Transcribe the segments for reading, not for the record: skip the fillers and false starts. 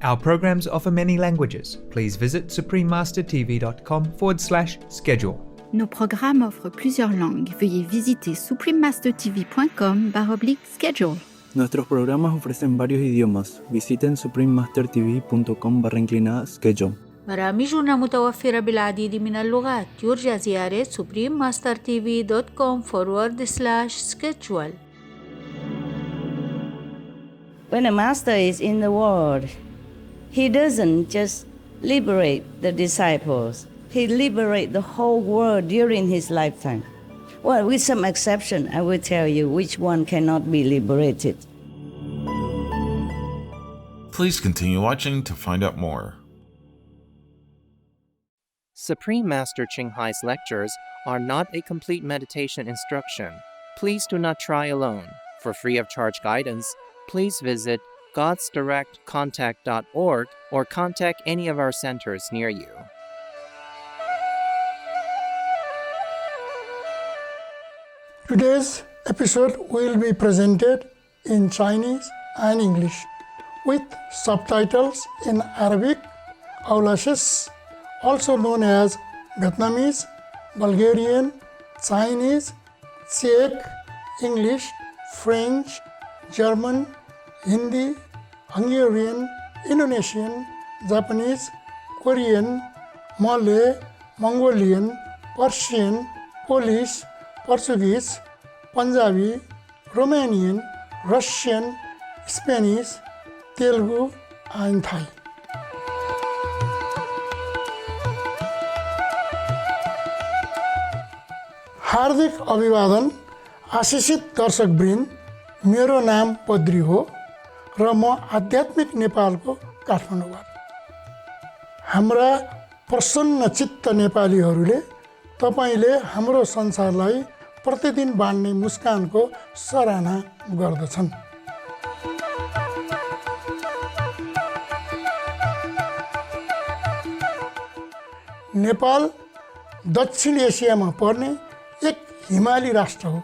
Our programs offer many languages. Please visit suprememastertv.com/schedule. Nos programmes offrent plusieurs langues. Veuillez visiter suprememastertv.com/schedule. Nuestros programas ofrecen varios idiomas. Visiten suprememastertv.com/schedule. برامجنا متوفرة بالعديد من اللغات. يرجى زيارة suprememastertv.com/schedule. When a master is in the world, he doesn't just liberate the disciples. He liberates the whole world during his lifetime. Well, with some exception, I will tell you which one cannot be liberated. Please continue watching to find out more. Supreme Master Ching Hai's lectures are not a complete meditation instruction. Please do not try alone. For free of charge guidance, please visit godsdirectcontact.org or contact any of our centers near you. Today's episode will be presented in Chinese and English with subtitles in Arabic, Aulacese, also known as Vietnamese, Bulgarian, Chinese, Czech, English, French, German, Hindi, Hungarian, Indonesian, Japanese, Korean, Malay, Mongolian, Persian, Polish, Portuguese, Punjabi, Romanian, Russian, Spanish, Telugu, and Thai. हार्दिक अभिवादन आशिषित दर्शकवृन्द, मेरो नाम पद्री हो र म आध्यात्मिक नेपालको काठमाडौँबाट। हाम्रा प्रसन्न चित्त नेपालीहरूले तपाईले हाम्रो संसारलाई प्रतिदिन बाँड्ने मुस्कानको सराहना गर्दछन्। नेपाल दक्षिण एसियामा पर्ने एक हिमाली राष्ट्र हो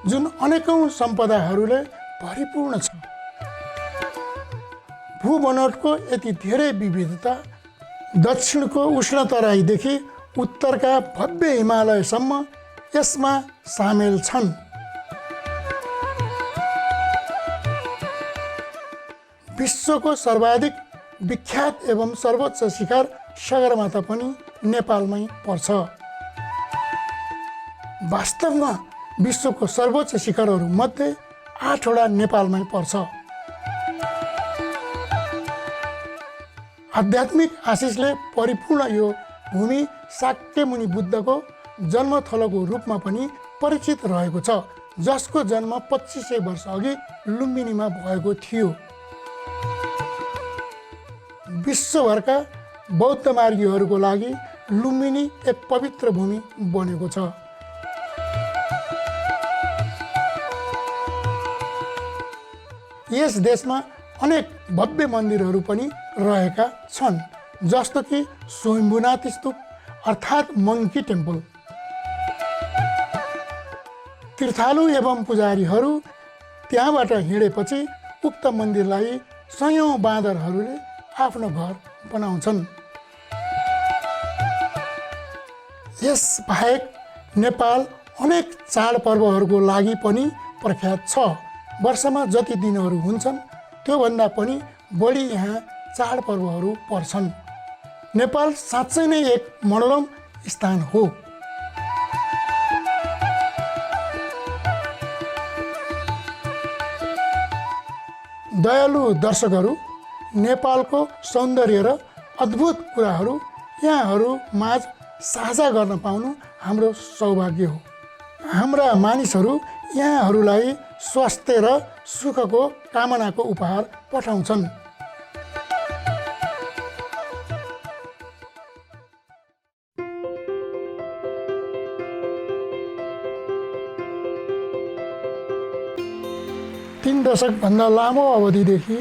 जुन अनेकौं सम्पदाहरूले भरिपूर्ण छ। भूबनोटको यति धेरै विविधता दक्षिणको उष्ण तराईदेखि उत्तरका भव्य हिमालयसम्म यसमा सामेल छन्। विश्वको सर्वाधिक विख्यात एवं सर्वोच्च शिखर सगरमाथा पनि नेपालमै पर्छ। वास्तवमा विश्वको सर्वोच्च शिखरहरू मध्ये 8 वटा नेपालमै पर्छ। आध्यात्मिक आशिषले परिपूर्ण यो भूमि शाक्य मुनि बुद्धको जन्मथलोको रूपमा पनि परिचित रहेको छ, जसको जन्म 2500 वर्ष अघि लुम्बिनीमा भएको थियो। विश्वभरका बौद्ध मार्गीहरूको लागि लुम्बिनी एक पवित्र भूमि बनेको छ। यस देशमा अनेक भव्य मन्दिरहरू पनि रहेका छन्, जस्तो कि स्वयम्भूनाथ स्तूप अर्थात् मङ्की टेम्पल। तीर्थालु एवं पुजारीहरू त्यहाँबाट हिँडेपछि उक्त मन्दिरलाई सयौं बाँदरहरूले आफ्नो घर बनाउँछन्। यस बाहेक नेपाल अनेक चाडपर्वहरूको लागि पनि प्रख्यात छ। वर्षमा जति दिनहरू हुन्छन् त्योभन्दा पनि बढी यहाँ चाडपर्वहरू पर्छन्। नेपाल साँच्चै नै एक मनोरम स्थान हो। दयालु दर्शकहरू, नेपालको सौन्दर्य र अद्भुत कुराहरू यहाँहरू माझ साझा गर्न पाउनु हाम्रो सौभाग्य हो। हाम्रा मानिसहरू यहाँहरूलाई स्वास्थ्य र सुखको कामनाको उपहार पठाउँछन्। तीन दशकभन्दा लामो अवधिदेखि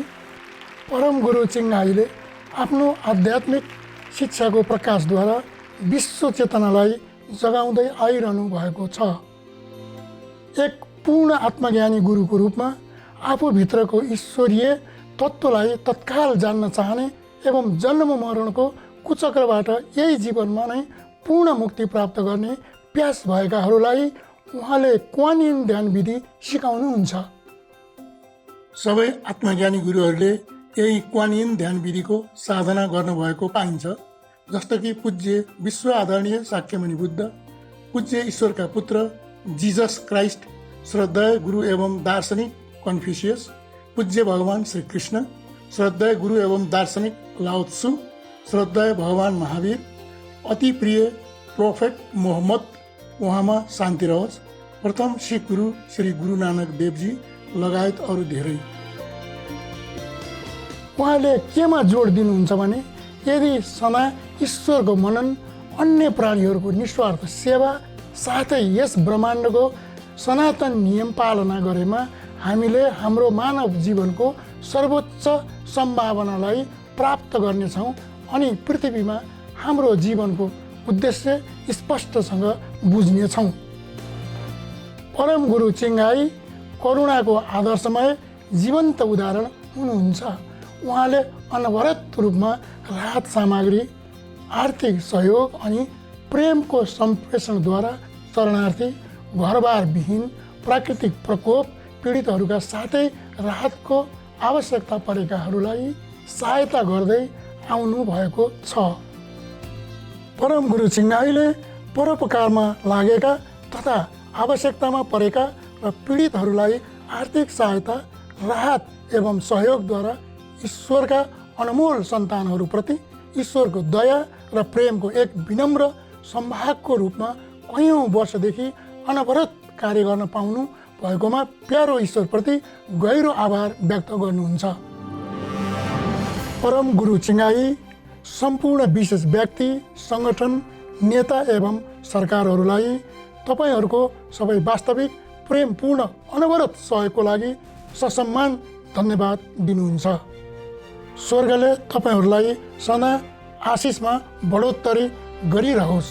परम गुरु चिङ हाईले आफ्नो आध्यात्मिक शिक्षाको प्रकाशद्वारा विश्व चेतनालाई जगाउँदै आइरहनु भएको छ। एक पूर्ण आत्मज्ञानी गुरुको रूपमा आफूभित्रको ईश्वरीय तत्त्वलाई तत्काल जान्न चाहने एवं जन्म मरणको कुचक्रबाट यही जीवनमा नै पूर्ण मुक्ति प्राप्त गर्ने प्यास भएकाहरूलाई उहाँले क्वान इन ध्यान विधि सिकाउनुहुन्छ। सबै आत्मज्ञानी गुरुहरूले यही क्वान इन ध्यान विधिको साधना गर्नुभएको पाइन्छ। जस्तो कि पूज्य विश्व आदरणीय शाक्यमुनि बुद्ध, पूज्य ईश्वरका पुत्र जिजस क्राइस्ट, श्रद्धेय गुरु एवं दार्शनिक कन्फ्युसियस, पूज्य भगवान श्री कृष्ण, श्रद्धेय गुरु एवं दार्शनिक लाओ त्सु, श्रद्धेय भगवान महावीर, अति प्रिय प्रोफेट मोहम्मद, उहाँमा शान्ति रहोस्, प्रथम सिख गुरु श्री गुरु नानक देवजी लगायत अरू धेरै। उहाँले केमा जोड दिनुहुन्छ भने यदि सदा ईश्वरको मनन, अन्य प्राणीहरूको निस्वार्थ सेवा साथै यस ब्रह्माण्डको सनातन नियम पालना गरेमा हामीले हाम्रो मानव जीवनको सर्वोच्च सम्भावनालाई प्राप्त गर्नेछौँ अनि पृथ्वीमा हाम्रो जीवनको उद्देश्य स्पष्टसँग बुझ्नेछौँ। परम गुरु चिङ्गाई करुणाको आदर्शमय जीवन्त उदाहरण हुनुहुन्छ। उहाँले अनवरत रूपमा राहत सामग्री, आर्थिक सहयोग अनि प्रेमको सम्प्रेषणद्वारा शरणार्थी, घरबार विहीन, प्राकृतिक प्रकोप पीडितहरूका साथै राहतको आवश्यकता परेकाहरूलाई सहायता गर्दै आउनु भएको छ। परम गुरु चिङ्गाईले परोपकारमा लागेका तथा आवश्यकतामा परेका र पीडितहरूलाई आर्थिक सहायता, राहत एवं सहयोगद्वारा ईश्वरका अनमोल सन्तानहरूप्रति ईश्वरको दया र प्रेमको एक विनम्र संवाहकको रूपमा कैयौँ वर्षदेखि अनवरत कार्य गर्न पाउनु भएकोमा प्यारो ईश्वरप्रति गहिरो आभार व्यक्त गर्नुहुन्छ। परम गुरु चिङ्गाई सम्पूर्ण विशेष व्यक्ति, सङ्गठन, नेता एवं सरकारहरूलाई तपाईँहरूको सबै वास्तविक प्रेमपूर्ण अनवरत सहयोगको लागि ससम्मान धन्यवाद दिनुहुन्छ। स्वर्गले तपाईँहरूलाई सदा आशिषमा बढोत्तरी गरिरहोस्।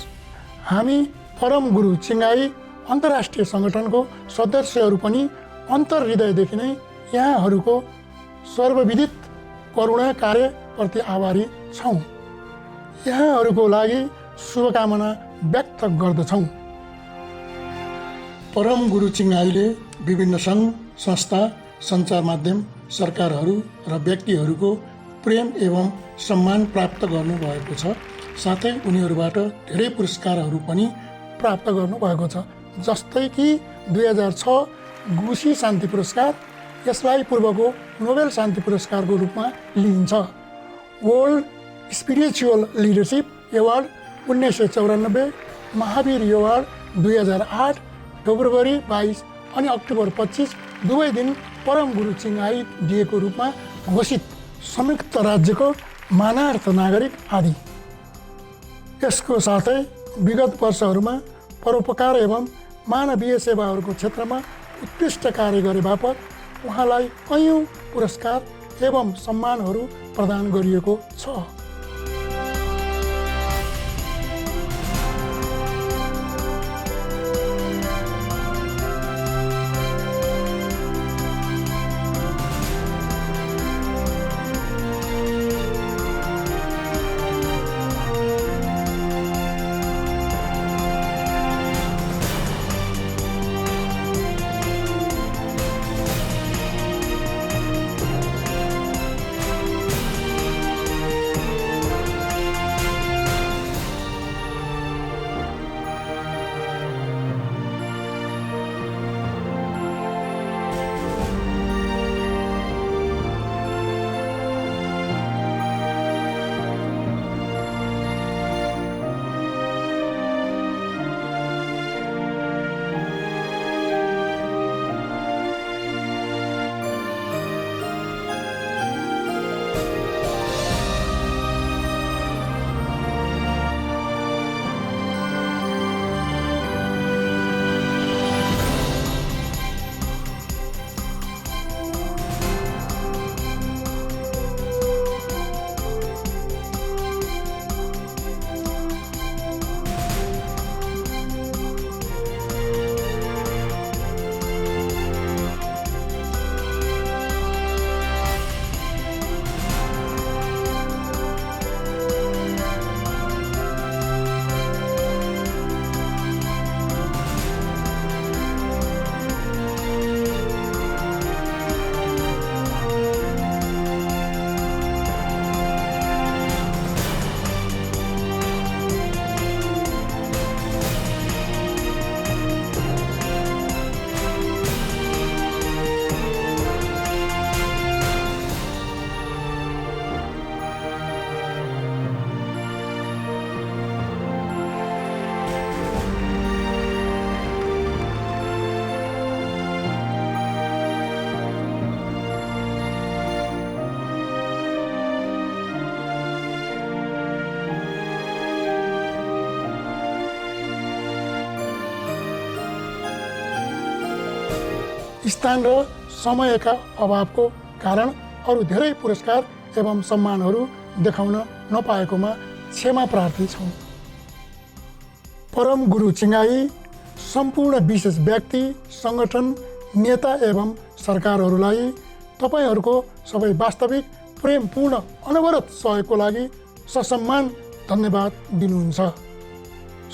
हामी परम गुरु चिङ्गाई अन्तर्राष्ट्रिय सङ्गठनको सदस्यहरू पनि अन्तर्हृदयदेखि नै यहाँहरूको सर्वविदित करुणा कार्यप्रति आभारी छौँ। यहाँहरूको लागि शुभकामना व्यक्त गर्दछौँ। परम गुरु चिङ्गाईले विभिन्न सङ्घ, संस्था, सञ्चार माध्यम, सरकारहरू र व्यक्तिहरूको प्रेम एवं सम्मान प्राप्त गर्नुभएको छ। साथै उनीहरूबाट धेरै पुरस्कारहरू पनि प्राप्त गर्नुभएको छ। जस्तै कि 2006 गुसी शान्ति पुरस्कार, यसलाई पूर्वको नोबेल शान्ति पुरस्कारको रूपमा लिइन्छ। World spiritual leadership award 1994, Mahavir award 2008, February 22 अनि अक्टोबर 25 दुवै दिन परम गुरु चिङ्गाई डेको रूपमा घोषित। संयुक्त राज्यको मानार्थ नागरिक आदि। यसको साथै विगत वर्षहरूमा परोपकार एवं मानवीय सेवाहरूको क्षेत्रमा उत्कृष्ट कार्य गरे बापत उहाँलाई कैयौँ पुरस्कार एवं सम्मानहरू प्रदान गरिएको छ। स्थान र समयका अभावको कारण अरू धेरै पुरस्कार एवं सम्मानहरू देखाउन नपाएकोमा क्षमा प्रार्थी छौँ। परम गुरु चिङ्गाई सम्पूर्ण विशेष व्यक्ति, सङ्गठन, नेता एवं सरकारहरूलाई तपाईँहरूको सबै वास्तविक प्रेमपूर्ण अनवरत सहयोगको लागि ससम्मान धन्यवाद दिनुहुन्छ।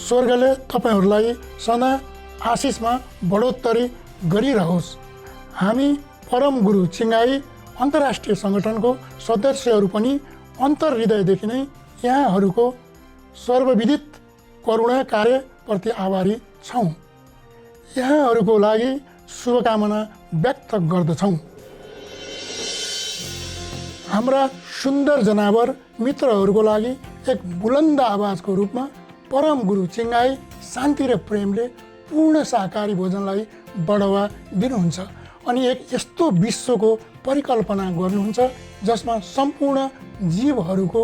स्वर्गले तपाईँहरूलाई सदा आशिषमा बढोत्तरी गरिरहोस्। हामी परम गुरु चिङ्गाई अन्तर्राष्ट्रिय सङ्गठनको सदस्यहरू पनि अन्तर्हृदयदेखि नै यहाँहरूको सर्वविदित करुणा कार्यप्रति आभारी छौँ। यहाँहरूको लागि शुभकामना व्यक्त गर्दछौँ। हाम्रा सुन्दर जनावर मित्रहरूको लागि एक बुलन्द आवाजको रूपमा परम गुरु चिङ्गाई शान्ति र प्रेमले पूर्ण शाकाहारी भोजनलाई बढावा दिनुहुन्छ अनि एक यस्तो विश्वको परिकल्पना गर्नुहुन्छ जसमा सम्पूर्ण जीवहरूको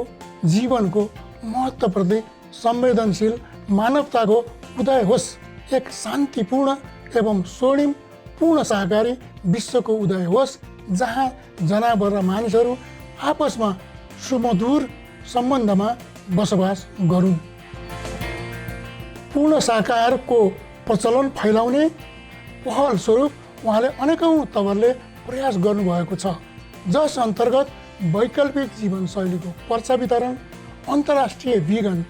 जीवनको महत्त्वप्रति संवेदनशील मानवताको उदय होस्। एक शान्तिपूर्ण एवं स्वर्णिम पूर्ण शाकाहारी विश्वको उदय होस् जहाँ जनावर र मानिसहरू आपसमा सुमधुर सम्बन्धमा बसोबास गरून्। पूर्ण शाकाहारको प्रचलन फैलाउने पहल स्वरूप उहाँले अनेकौँ तवरले प्रयास गर्नुभएको छ, जस अन्तर्गत वैकल्पिक जीवनशैलीको पर्चा वितरण, अन्तर्राष्ट्रिय भिगन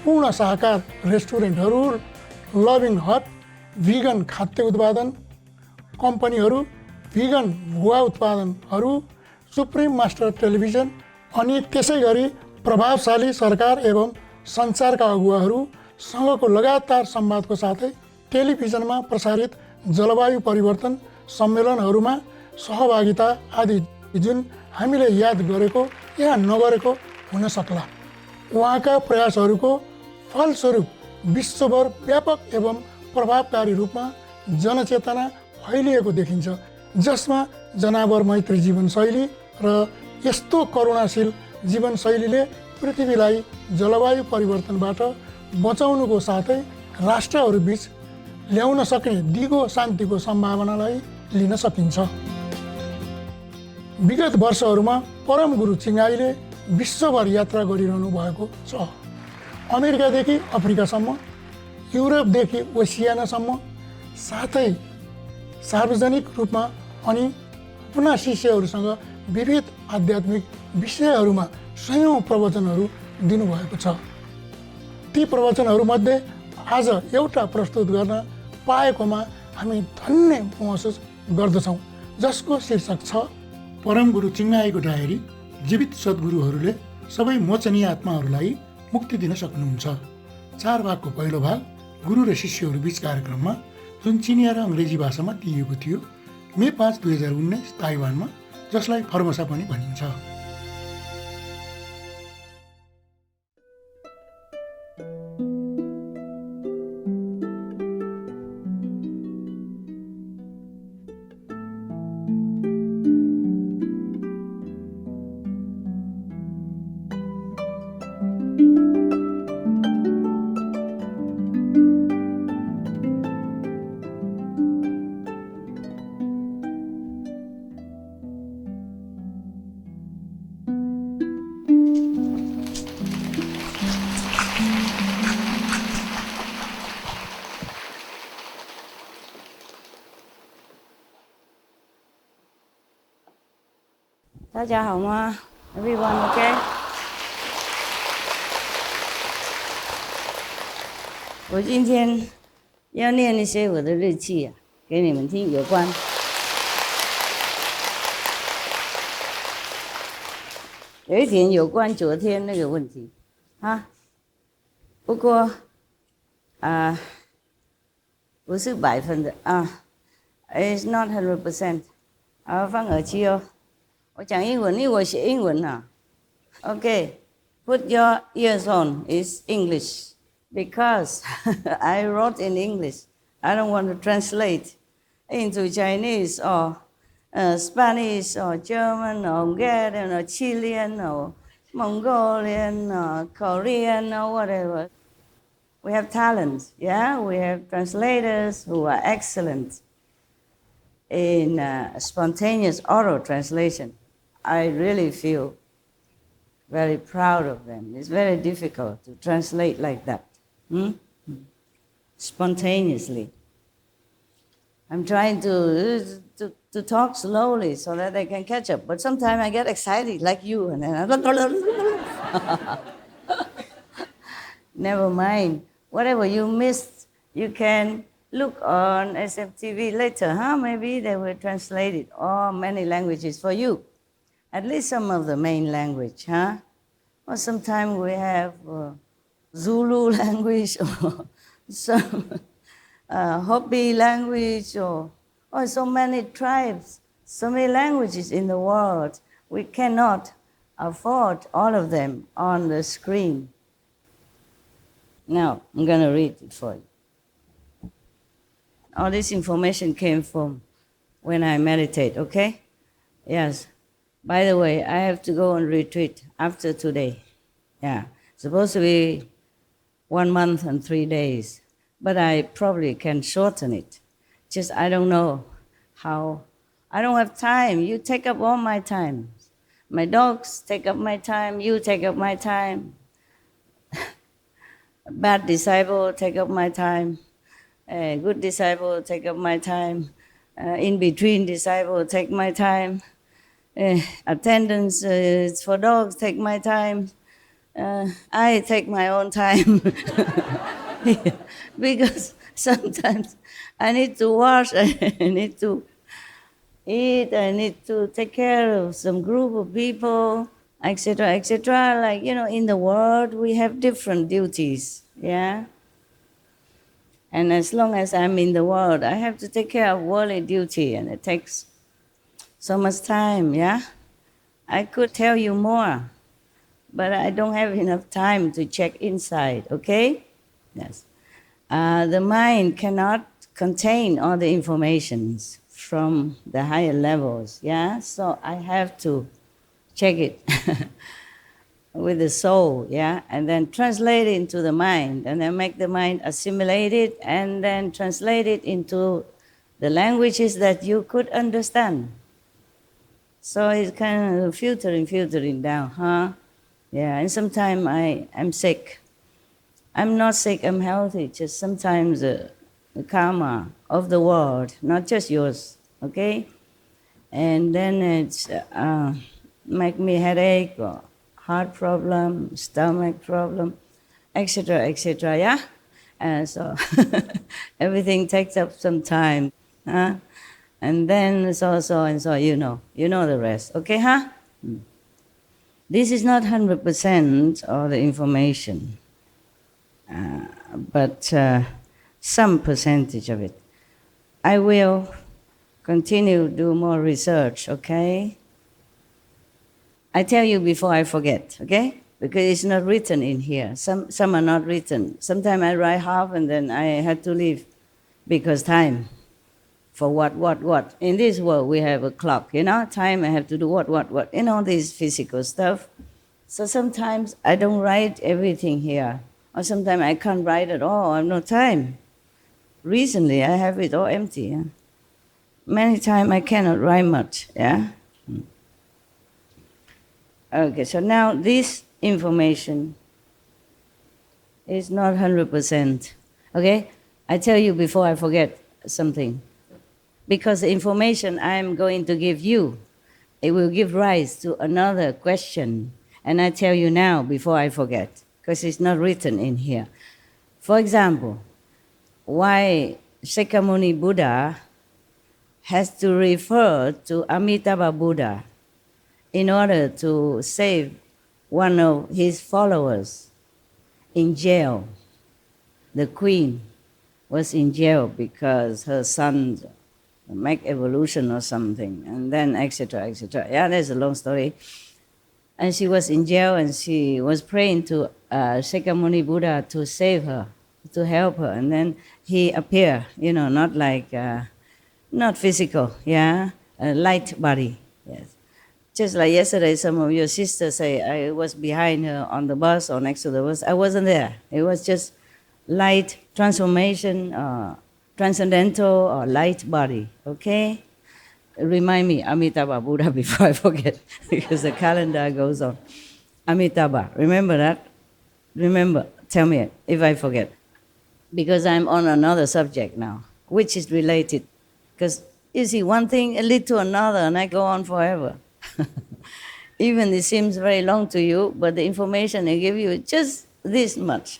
पूर्ण शाकाहार रेस्टुरेन्टहरू, लभिङ हट भिगन खाद्य उत्पादन कम्पनीहरू, भिगन भुवा उत्पादनहरू, सुप्रिम मास्टर टेलिभिजन अनि त्यसै गरी प्रभावशाली सरकार एवं सञ्चारका अगुवाहरूसँगको लगातार संवादको साथै टेलिभिजनमा प्रसारित जलवायु परिवर्तन सम्मेलनहरूमा सहभागिता आदि जुन हामीले याद गरेको या नगरेको हुन सक्ला। उहाँका प्रयासहरूको फलस्वरूप विश्वभर व्यापक एवं प्रभावकारी रूपमा जनचेतना फैलिएको देखिन्छ, जसमा जनावर मैत्री जीवनशैली र यस्तो करुणाशील जीवनशैलीले पृथ्वीलाई जलवायु परिवर्तनबाट बचाउनुको साथै राष्ट्रहरूबीच ल्याउन सक्ने दिगो शान्तिको सम्भावनालाई लिन सकिन्छ। विगत वर्षहरूमा परम गुरु चिङ्गाईले विश्वभर यात्रा गरिरहनु भएको छ। अमेरिकादेखि अफ्रिकासम्म, युरोपदेखि ओसियानासम्म, साथै सार्वजनिक रूपमा अनि पुनः शिष्यहरूसँग विविध आध्यात्मिक विषयहरूमा सयौं प्रवचनहरू दिनुभएको छ। ती प्रवचनहरूमध्ये आज एउटा प्रस्तुत गर्न पाएकोमा हामी धन्य महसुस गर्दछौँ, जसको शीर्षक छ परम गुरु चिङ्गाईको डायरी, जीवित सद्गुरुहरूले सबै मोचनीय आत्माहरूलाई मुक्ति दिन सक्नुहुन्छ। 4 भागको पहिलो भाग गुरु र शिष्यहरू बीच कार्यक्रममा जुन चिनिया र अङ्ग्रेजी भाषामा दिइएको थियो मे 5, 2019 ताइवानमा, जसलाई फर्मोसा पनि भनिन्छ। Everyone okay? 我今天要念一些我的日记啊，给你们听，有关有一点有关昨天那个问题啊。不过不是100%的啊 ，It's not 100%。好，放耳机哦。我讲英文，因为我写英文啊。Okay, put your ears on. It's English because I wrote in English. I don't want to translate into Chinese or Spanish or German or Hungarian or Chilean or Mongolian or Korean or whatever. We have talent, yeah? We have translators who are excellent. in spontaneous oral translation, I really feel very proud of them. It's very difficult to translate like that, spontaneously. I'm trying to talk slowly so that I can catch up, but sometimes I get excited like you, and then never mind. Whatever you missed, you can look on SMTV later, huh? Maybe they will translate it, or many languages for you. At least some of the main language, huh? Or sometimes we have Zulu language or some Hopi language or so many tribes, so many languages in the world. We cannot afford all of them on the screen. Now, I'm going to read it for you. All this information came from when I meditate, okay? Yes. By the way, I have to go on retreat after today. Yeah. Supposed to be 1 month and 3 days, but I probably can shorten it. Just I don't know how. I don't have time. You take up all my time. My dogs take up my time. You take up my time. Bad disciple take up my time. Good disciple take up my time. In between disciple take my time. Attendance for dogs take my time. I take my own time. Because sometimes I need to wash, I need to eat, I need to take care of some group of people, etc., etc. Like, in the world, we have different duties, yeah? And as long as I'm in the world, I have to take care of worldly duty, and it takes so much time, yeah? I could tell you more, but I don't have enough time to check inside, okay? Yes. The mind cannot contain all the informations from the higher levels, yeah? So I have to check it with the soul, yeah? And then translate it into the mind, and then make the mind assimilate it, and then translate it into the languages that you could understand. So it's kind of filtering down, huh? Yeah, and sometimes I'm sick. I'm not sick, I'm healthy, just sometimes the karma of the world, not just yours, okay? And then it's make me headache or heart problem, stomach problem, etc., yeah? And so everything takes up some time, huh? And then so, you know the rest, okay, huh? This is not 100% of the information, but some percentage of it. I will continue to do more research, okay? I tell you before I forget, okay? Because it's not written in here. Some are not written. Sometimes I write half and then I had to leave because time. For what? In this world we have a clock, time I have to do what, this physical stuff. So sometimes I don't write everything here. Or sometimes I can't write at all, I have no time. Recently I have it all empty, yeah? Many times I cannot write much, yeah? Okay, so now this information is not 100%, okay? I tell you before I forget something. Because the information I'm going to give you, it will give rise to another question. And I tell you now before I forget, because it's not written in here. For example, why Shakyamuni Buddha has to refer to Amitabha Buddha in order to save one of his followers in jail. The queen was in jail because her son make evolution or something, and then etc. Yeah, that's a long story. And she was in jail, and she was praying to Shakyamuni Buddha to save her, to help her. And then he appeared, not like, not physical, yeah, a light body, yes. Just like yesterday, some of your sisters say, I was behind her on the bus or next to the bus. I wasn't there. It was just light transformation, transcendental or light body, okay? Remind me, Amitabha Buddha, before I forget, because the calendar goes on. Amitabha, remember that? Remember, tell me if I forget. Because I'm on another subject now, which is related. Because you see, one thing lead to another, and I go on forever. Even it seems very long to you, but the information I give you is just this much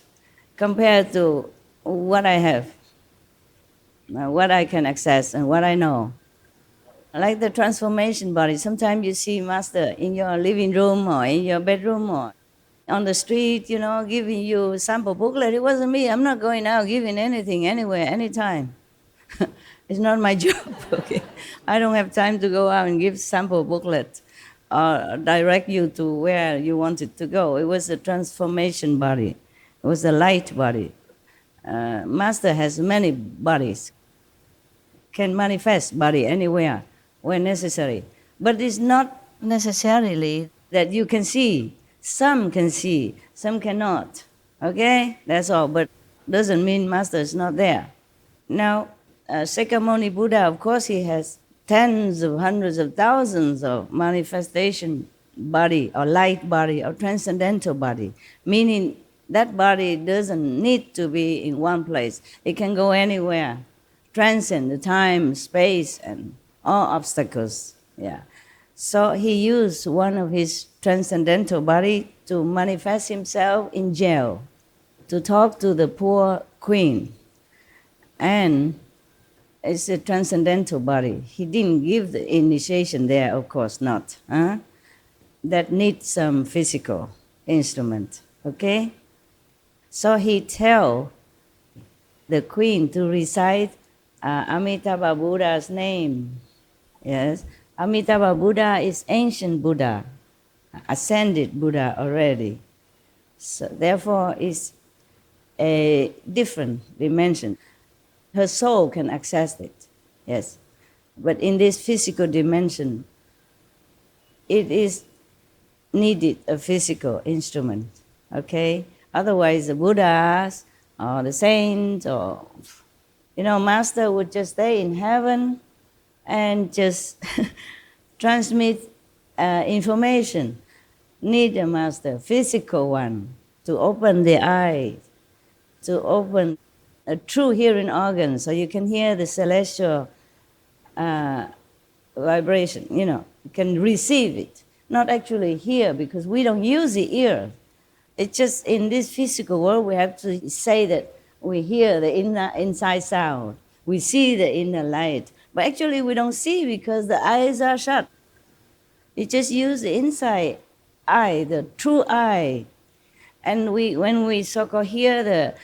compared to what I have, what I can access, and what I know. Like the transformation body, sometimes you see Master in your living room or in your bedroom or on the street, giving you sample booklet. It wasn't me. I'm not going out giving anything anywhere, anytime. It's not my job, okay? I don't have time to go out and give sample booklet or direct you to where you wanted to go. It was a transformation body. It was a light body. Master has many bodies, can manifest body anywhere when necessary. But it's not necessarily that you can see. Some can see, some cannot. Okay? That's all. But doesn't mean Master is not there. Now, Sakyamuni Buddha, of course, he has tens of hundreds of thousands of manifestation body or light body or transcendental body, meaning that body doesn't need to be in one place. It can go anywhere, transcend the time, space, and all obstacles. Yeah. So he used one of his transcendental body to manifest himself in jail, to talk to the poor queen. And it's a transcendental body. He didn't give the initiation there, of course not. That needs some physical instrument, okay? So he tell the queen to recite Amitabha Buddha's name. Yes, Amitabha Buddha is ancient Buddha, ascended Buddha already. So therefore, it's a different dimension. Her soul can access it, yes. But in this physical dimension, it is needed a physical instrument, okay? Otherwise, the Buddhas or the saints or, Master would just stay in heaven and just transmit information. Need a Master, physical one, to open the eye, to open a true hearing organ so you can hear the celestial vibration, you can receive it. Not actually hear, because we don't use the ear. It's just in this physical world we have to say that we hear the inside sound. We see the inner light. But actually we don't see because the eyes are shut. You just use the inside eye, the true eye. And when we so-called hear the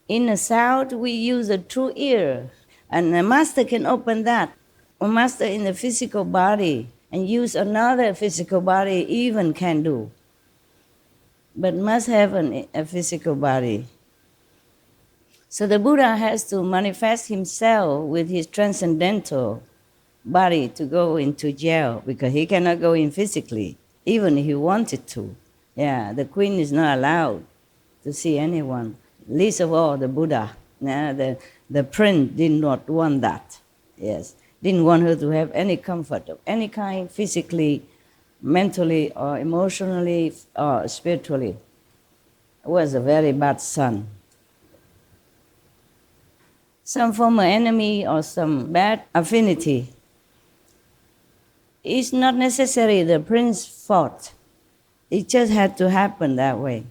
inner sound, we use the true ear. And the Master can open that. A Master in the physical body and use another physical body even can do. But must have a physical body. So the Buddha has to manifest himself with his transcendental body to go into jail because he cannot go in physically, even if he wanted to. Yeah, the queen is not allowed to see anyone, least of all the Buddha. The prince did not want that. Yes, didn't want her to have any comfort of any kind, physically, mentally, or emotionally, or spiritually. Was a very bad son. Some former enemy or some bad affinity. It's not necessary the prince's fault. It just had to happen that way.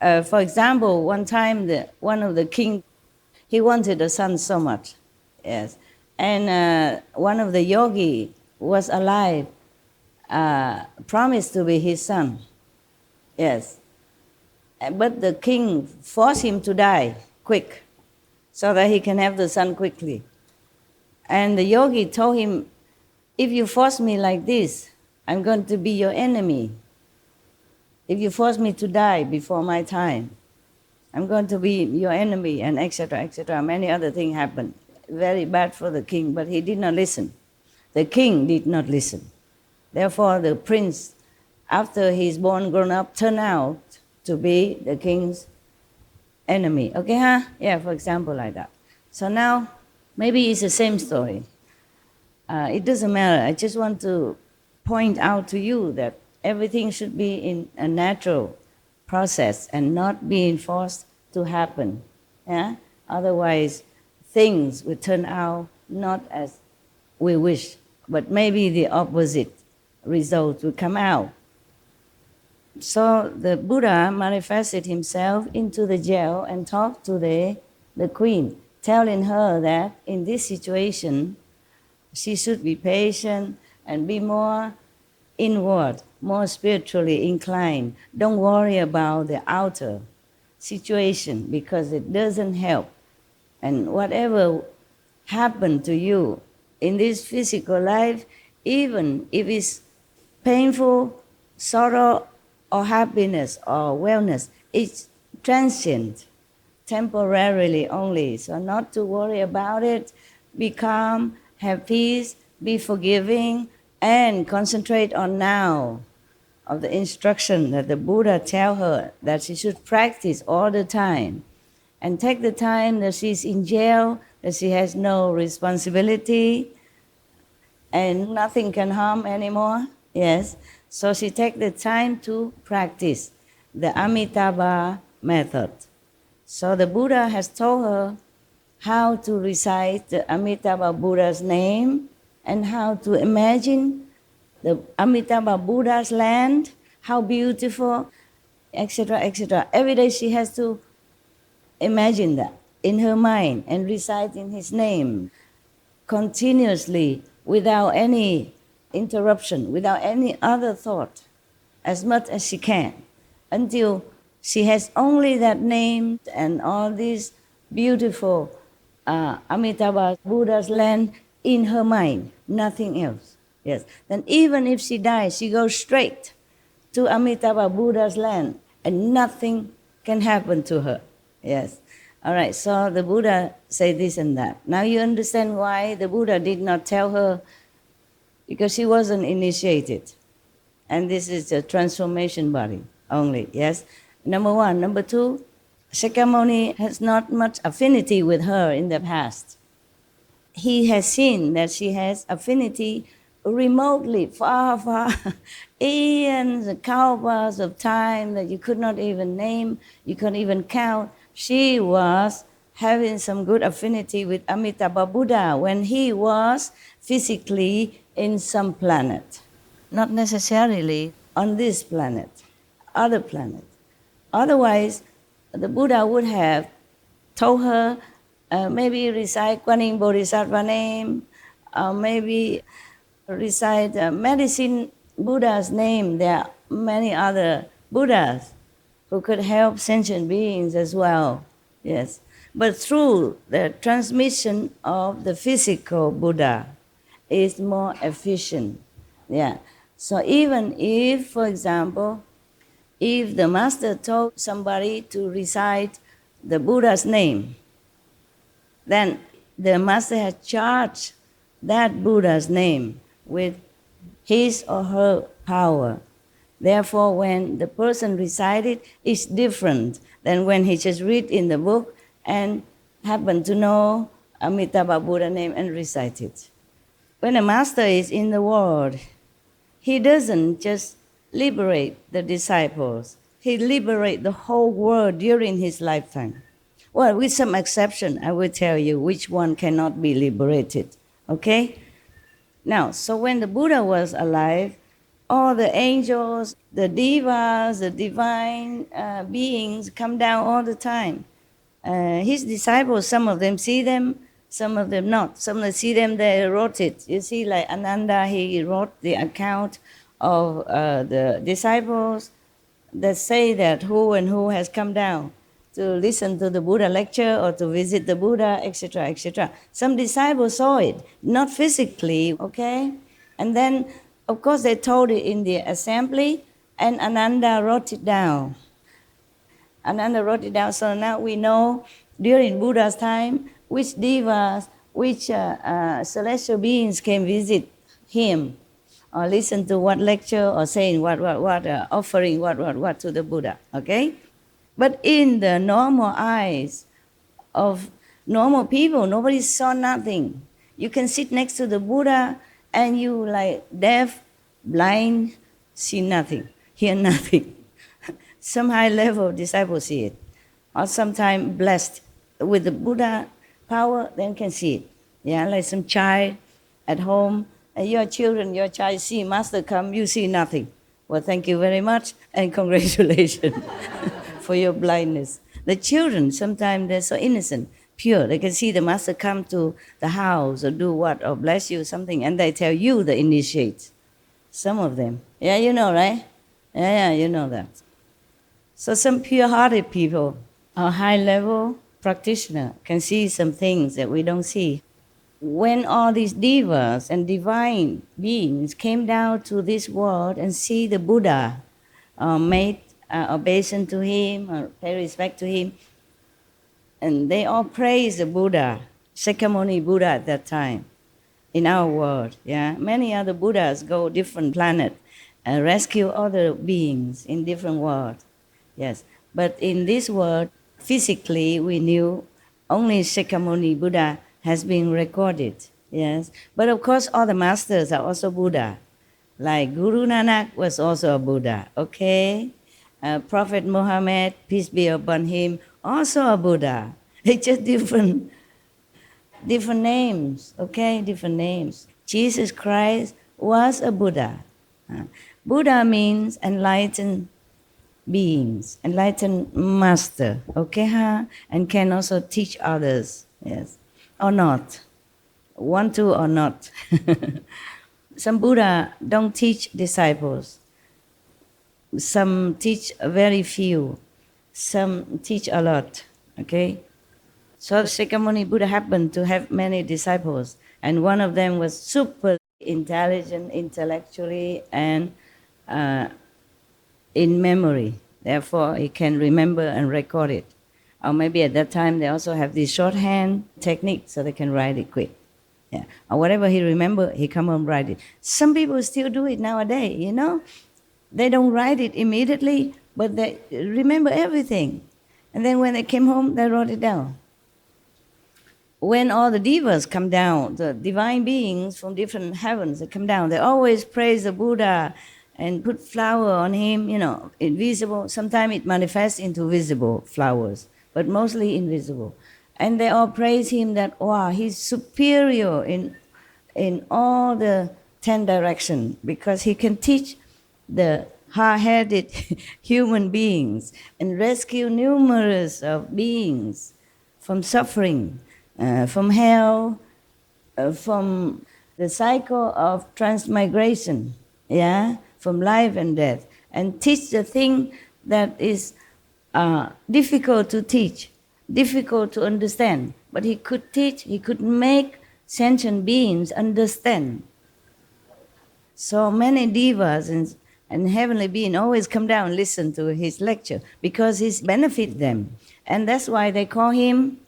For example, one time one of the king, he wanted a son so much, yes. And one of the yogi was alive, promised to be his son, yes. But the king forced him to die quick, so that he can have the son quickly. And the yogi told him, if you force me like this, I'm going to be your enemy. If you force me to die before my time, I'm going to be your enemy, and etc., etc. Many other things happened. Very bad for the king, but he did not listen. The king did not listen. Therefore, the prince, after he's born, grown up, turned out to be the king's enemy. Okay, huh? Yeah, for example, like that. So now, maybe it's the same story. It doesn't matter. I just want to point out to you that everything should be in a natural process and not being forced to happen. Yeah? Otherwise, things will turn out not as we wish, but maybe the opposite result will come out. So the Buddha manifested himself into the jail and talked to the queen, telling her that in this situation, she should be patient and be more inward, more spiritually inclined. Don't worry about the outer situation because it doesn't help. And whatever happened to you in this physical life, even if it's painful, sorrow, or happiness or wellness, it's transient, temporarily only. So not to worry about it, be calm, have peace, be forgiving, and concentrate on now of the instruction that the Buddha tell her that she should practice all the time. And take the time that she's in jail, that she has no responsibility, and nothing can harm anymore. Yes. So she take the time to practice the Amitabha method. So the Buddha has told her how to recite the Amitabha Buddha's name and how to imagine the Amitabha Buddha's land, how beautiful, etc., etc. Every day she has to imagine that in her mind and reciting his name continuously without any interruption, without any other thought, as much as she can, until she has only that name and all these beautiful Amitabha Buddha's land in her mind, nothing else. Yes. Then even if she dies, she goes straight to Amitabha Buddha's land and nothing can happen to her. Yes. All right, so the Buddha said this and that. Now you understand why the Buddha did not tell her, because she wasn't initiated. And this is a transformation body only, yes? Number one. Number two, Shakyamuni has not much affinity with her in the past. He has seen that she has affinity remotely, far, far, eons and kalpas of time that you could not even name, you couldn't even count. She was having some good affinity with Amitabha Buddha when he was physically in some planet, not necessarily on this planet, other planet. Otherwise, the Buddha would have told her, maybe recite Guanyin Bodhisattva name, maybe recite medicine Buddha's name. There are many other Buddhas who could help sentient beings as well, yes. But through the transmission of the physical Buddha is more efficient, yeah. So even if, for example, if the master told somebody to recite the Buddha's name, then the master has charged that Buddha's name with his or her power. Therefore, when the person recited, it's different than when he just read in the book and happen to know Amitabha Buddha name and recite it. When a master is in the world, he doesn't just liberate the disciples. He liberates the whole world during his lifetime. Well, with some exception, I will tell you which one cannot be liberated. Okay? Now, so when the Buddha was alive, all the angels, the devas, the divine beings come down all the time. His disciples, some of them see them, some of them not. Some of them see them, they wrote it. You see, like Ananda, he wrote the account of the disciples that say that who and who has come down to listen to the Buddha lecture or to visit the Buddha, etc., etc. Some disciples saw it, not physically, okay? And then, of course, they told it in the assembly, and Ananda wrote it down. Ananda wrote it down, so now we know during Buddha's time which devas, which celestial beings can visit him or listen to what lecture or saying what, offering what to the Buddha, okay? But in the normal eyes of normal people, nobody saw nothing. You can sit next to the Buddha and you like deaf, blind, see nothing, hear nothing. Some high level disciples see it. Or sometimes blessed with the Buddha power, then can see it. Yeah, like some child at home, and your child see Master come, you see nothing. Well, thank you very much and congratulations for your blindness. The children, sometimes they're so innocent, pure. They can see the Master come to the house or do what, or bless you, something, and they tell you the initiates. Some of them. Yeah, you know, right? Yeah, you know that. So some pure-hearted people, a high-level practitioner, can see some things that we don't see. When all these devas and divine beings came down to this world and see the Buddha, made obeisance to him, or pay respect to him, and they all praise the Buddha, Shakyamuni Buddha at that time, in our world. Yeah, many other Buddhas go different planet and rescue other beings in different worlds. Yes, but in this world, physically, we knew only Shakyamuni Buddha has been recorded. Yes, but of course, all the masters are also Buddha. Like Guru Nanak was also a Buddha. Okay, Prophet Muhammad, peace be upon him, also a Buddha. It's just different names. Okay, different names. Jesus Christ was a Buddha. Buddha means enlightened beings, enlightened master, okay, and can also teach others, yes, or not, want to or not. Some Buddha don't teach disciples. Some teach very few. Some teach a lot, okay. So Shakyamuni Buddha happened to have many disciples, and one of them was super intelligent intellectually and in memory. Therefore, he can remember and record it. Or maybe at that time they also have this shorthand technique so they can write it quick. Yeah. Or whatever he remember, he come home write it. Some people still do it nowadays, you know. They don't write it immediately, but they remember everything. And then when they came home, they wrote it down. When all the devas come down, the divine beings from different heavens, they come down, they always praise the Buddha and put flower on him, you know, invisible. Sometimes it manifests into visible flowers, but mostly invisible. And they all praise him that, wow, he's superior in all the 10 directions because he can teach the hard-headed human beings and rescue numerous of beings from suffering, from hell, from the cycle of transmigration, yeah, from life and death, and teach the thing that is difficult to teach, difficult to understand. But he could teach, he could make sentient beings understand. So many devas and heavenly beings always come down and listen to his lecture because he benefits them. And that's why they call him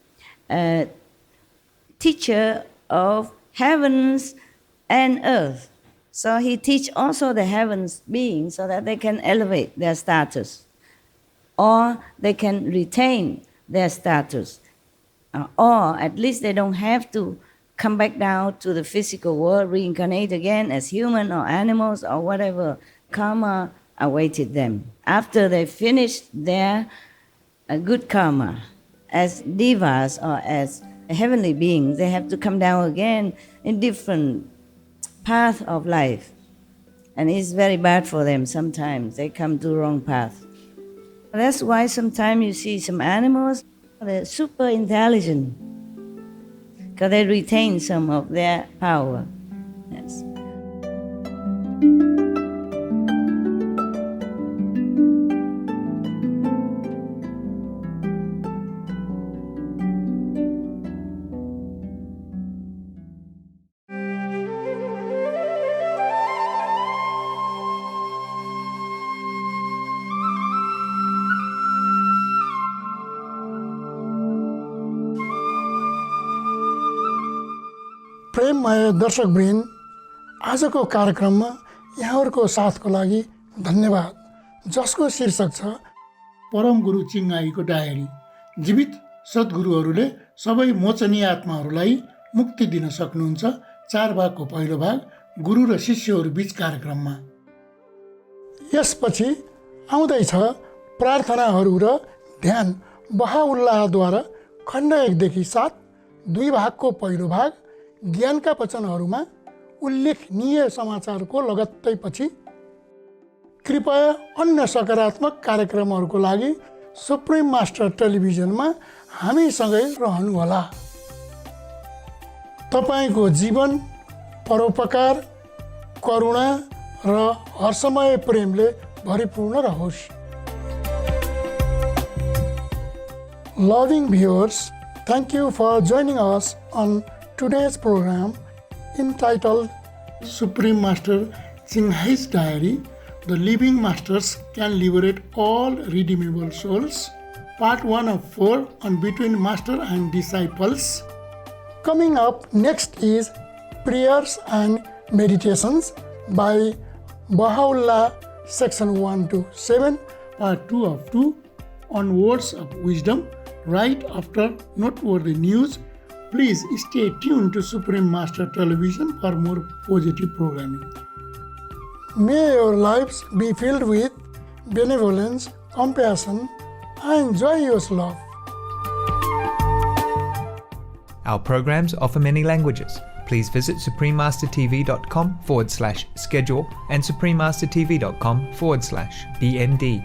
teacher of heavens and earth. So he teach also the heavens beings so that they can elevate their status, or they can retain their status, or at least they don't have to come back down to the physical world, reincarnate again as human or animals or whatever karma awaited them. After they finished their good karma as devas or as heavenly beings, they have to come down again in different path of life. And it's very bad for them sometimes. They come to the wrong path. That's why sometimes you see some animals, they're super intelligent because they retain some of their power. Yes. प्रेममय दर्शकवृन्द, आजको कार्यक्रममा यहाँहरूको साथको लागि धन्यवाद, जसको शीर्षक छ परम गुरु चिङ आईको diary. जीवित सद्गुरुहरूले सबै मोचनीय आत्माहरूलाई मुक्ति दिन सक्नुहुन्छ 4 भागको पहिलो भाग गुरु र शिष्यहरू बीच कार्यक्रममा। यसपछि आउँदैछ प्रार्थनाहरू र ध्यान बहाउल्लाहद्वारा खण्ड 1 देखि 7 2 भागको पहिलो भाग ज्ञानका वचनहरूमा उल्लेखनीय समाचारको लगत्तै पछि। कृपया अन्य सकारात्मक कार्यक्रमहरूको लागि सुप्रिम मास्टर टेलिभिजनमा हामीसँगै रहनुहोला। तपाईको जीवन परोपकार, करुणा र हर्षमय प्रेमले भरिपूर्ण रहोस्। Loving viewers, thank you for joining us on today's program entitled Supreme Master Ching Hai's Diary, The Living Masters Can Liberate All Redeemable Souls, Part 1 of 4 on Between Master and Disciples. Coming up next is Prayers and Meditations by Baha'u'llah, Section 1 to 7, Part 2 of 2 on Words of Wisdom, right after noteworthy news. Please stay tuned to Supreme Master Television for more positive programming. May your lives be filled with benevolence, compassion, and joyous love. Our programs offer many languages. Please visit suprememastertv.com/schedule and suprememastertv.com/BMD.